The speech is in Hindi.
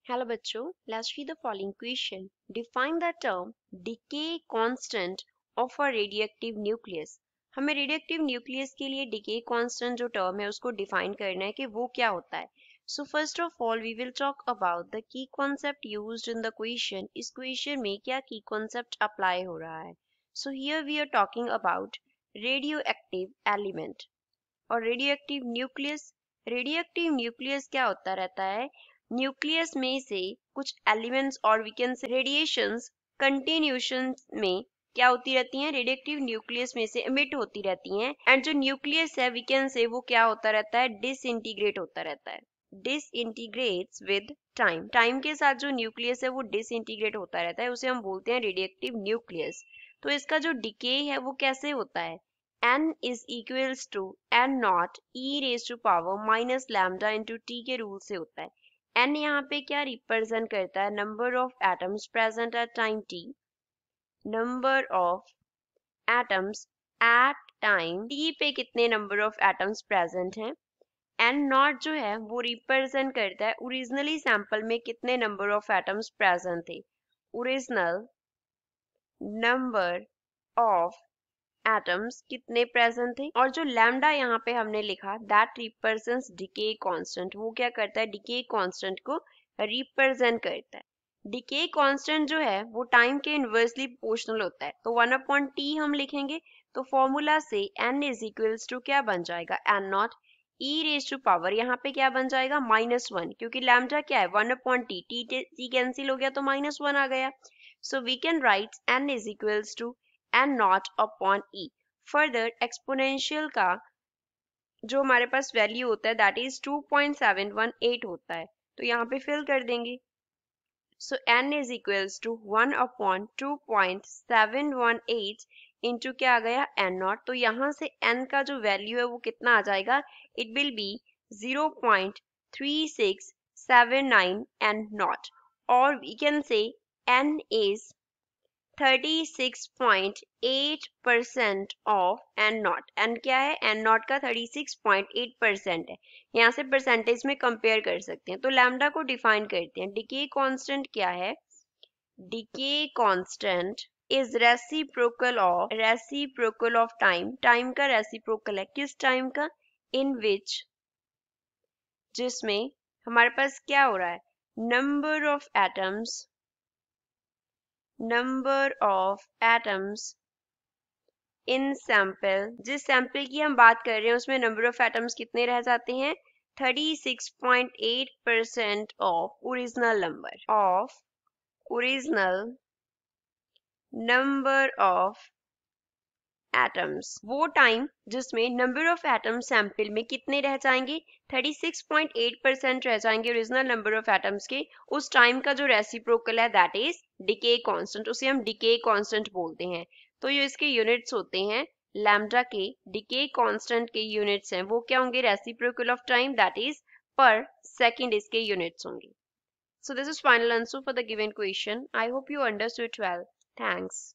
Hello बच्चों, let's read the following question. Define the term decay constant of a radioactive nucleus. हमें radioactive nucleus के लिए decay constant जो term है उसको define करना है कि वो क्या होता है. So first of all we will talk about the key concept used in the question. इस question में क्या key concept apply हो रहा है. So here we are talking about radioactive element और रेडियोएक्टिव न्यूक्लियस. रेडियोएक्टिव न्यूक्लियस क्या होता रहता है, न्यूक्लियस में से कुछ एलिमेंट्स और we can say radiations continuation में क्या होती रहती हैं, रेडियोएक्टिव न्यूक्लियस में से एमिट होती रहती हैं. एंड जो न्यूक्लियस है वी कैन से वो क्या होता रहता है, डिसइंटीग्रेट होता रहता है. डिसइंटीग्रेट्स विद टाइम. टाइम के साथ जो न्यूक्लियस है वो डिसइंटीग्रेट होता रहता है, उसे हम बोलते हैं रेडियोएक्टिव न्यूक्लियस. तो इसका जो डिके है वो कैसे होता है, n is equals to n naught e raised to power minus lambda into t के रूल से होता है. n यहाँ पे क्या रिप्रेजेंट करता है, number of atoms present at time t, number of atoms at time t पे कितने नंबर ऑफ एटम्स प्रेजेंट हैं. n नॉट जो है वो रिप्रेजेंट करता है ओरिजिनली सैंपल में कितने नंबर ऑफ एटम्स प्रेजेंट थे, ओरिजिनल नंबर ऑफ एटम्स कितने प्रेजेंट थे. और जो लैम्डा यहाँ पे हमने लिखा दैट रिप्रेजेंट्स डिके कांस्टेंट, वो क्या करता है, डिके कांस्टेंट को रिप्रेजेंट करता है. डिके कांस्टेंट जो है वो टाइम के इनवर्सली प्रोपोर्शनल होता है. तो 1/t हम लिखेंगे तो फॉर्मूला से n इज इक्वल्स टू क्या बन जाएगा, n nought e raise to power यहाँ पे क्या बन जाएगा -1, क्योंकि लैम्डा क्या है 1/t, t कैंसिल हो गया तो -1 आ गया. So we can write n is equals to n nought upon e. Further exponential का जो हमारे पास वैल्यू होता है दैट इज 2.718 होता है, तो यहाँ पे फिल कर देंगे. So n is equals to 1 upon 2.718 into क्या आ गया n नॉट. तो यहाँ से n का जो वैल्यू है वो कितना आ जाएगा, it will be 0.3679 n naught, और we can say n is 36.8% of n naught. n क्या है, n नॉट का 36.8% है. यहाँ से परसेंटेज में कंपेयर कर सकते हैं. तो लैम्डा को डिफाइन करते हैं. डिके कांस्टेंट क्या है, decay constant is reciprocal of time. Time का रेसिप्रोकल है, किस टाइम का, इन विच, जिसमें हमारे पास क्या हो रहा है, number of atoms in sample. जिस सैंपल की हम बात कर रहे हैं उसमें नंबर ऑफ एटम्स कितने रह जाते हैं, 36.8% of original number of atoms. वो टाइम जिसमें नंबर ऑफ एटम्स सैंपल में कितने रह जाएंगे, 36.8% रह जाएंगे ओरिजिनल नंबर ऑफ एटम्स के. उस टाइम का जो रेसिप्रोकल है दैट इज डिके कांस्टेंट, उसे हम डिके कांस्टेंट बोलते हैं. तो ये इसके यूनिट्स होते हैं लैम्डा के. डिके कांस्टेंट के यूनिट्स हैं वो क्या होंगे, reciprocal of time that is पर सेकंड इसके यूनिट्स होंगे. So this is final answer for the given question. I hope you understood well. Thanks.